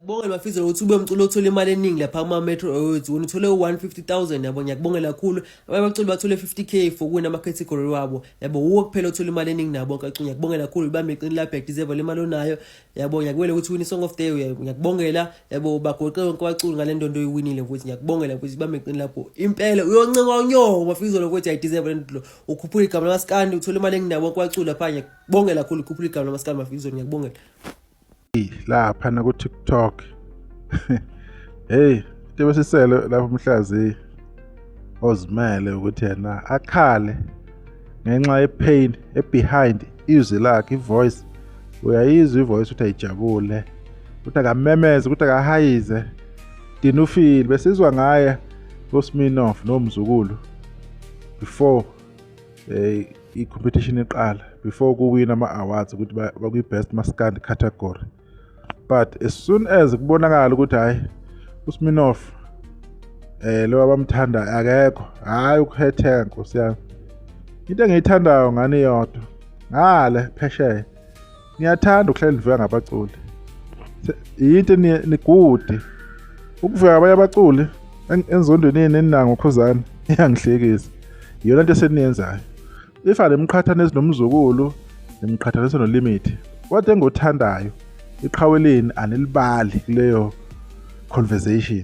Ngibongela Mafizolo ukuthi ube umculo othola imali eningi lapha kuma Metro Awards. Wena uthole 150,000 yabo, ngiyakubongela kakhulu. Abanye abaculi bathole 50k for kuwina ama category wabo. Yabo uwe kuphela othola imali eningi nabo kacunya. Ngiyakubongela kakhulu ubambe iqini lapha deserve le mali onayo. Yabo ngiyakubela ukuthi win song of the year. Ngiyakubongela yabo bagoqe wonke abaculi ngale ndondo oyiwinile futhi ngiyakubongela ukuthi ubambe iqini lapho. Impela uyoncenga unyoko Mafizolo ukuthi I deserve le nto. Ukhuphula igama lamaskandi uthole imali eningi nabo kwaculi lapha. Ngiyakubongela kakhulu ukhuphula igama lamaskandi Mafizolo ngiyakubongela. Lapha na ku TikTok. Hey, tebesisele lapho umhlazi ozimele ukuthi yena akhale ngenxa yepain behind izwi lakhe ivoice. Uyayizwa ivoice ukuthi ayijabule, ukuthi akamemeze, ukuthi akahayize. Dina ufile besizwa ngaye uSminoff nomzukulu before i-competition iqala, before kuwina ama-awards ukuthi bakuyi best maskandi category. But as soon as kubonakala ukuthi hayi uSminoff lo abamthanda akekho, hayi ukuhetheka Nkosi yami. Into engiyithandayo ngani yodwa ngale phesheya, ngiyathanda ukuhlala niveka ngabaculi. Into nigudi ukuveka abanye abaculi enzondweni nenango Khuzani iyangihlekisa. Iyona into eseniyenzayo. Ifane emqhathanisa nomzukulu, nemqhathanisa noLimit. Kodwa engothandayo iqhaweleni anilibali kuleyo conversation,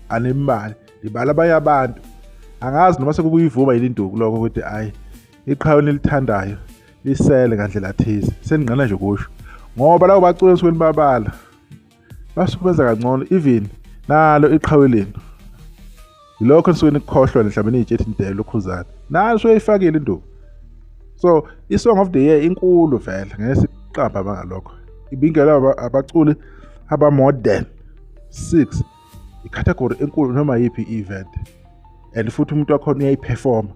animali libala abanye abantu. Angazi noma sekuyivuma ilinduku lokho ukuthi ayi iqhaweleni lithandayo lisele ngandlela thize. Seningqena nje kusho ngoba lawo bacula esukwini babala basukubenza kangcono even nalo iqhaweleni. Yilokho nisuke nikukhohlwa mhlawumbe nijethi ndelo Khuzani. Nalo soyifakile induku. So i-song of the year inkulu vele ngesiqamba bangalokho. Ibingela abaculi aba modern 6 icategory enkulu noma yipi event, and futhi umuntu wakhona uyayiperform,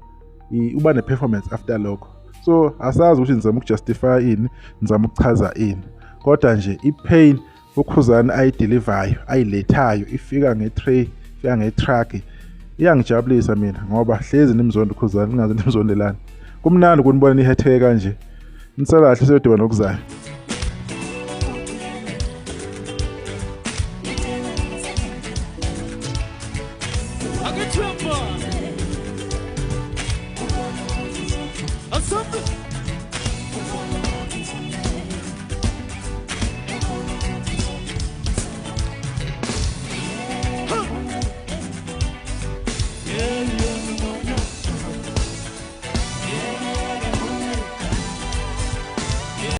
uba ne-performance after lokho. So asazi ukuthi nizama ukujustify ini, nizama ukuchaza ini, kodwa nje ipain uKhuzani ayidelivayo ayilethayo ifika nge-tray, ifika nge-truck, iyangijabulisa mina ngoba hlezi nimzondo Khuzani, ningaze nimzondelani. Kumnandi ukunibona nihetheke kanje. Nisalahle siyodibana okuzayo.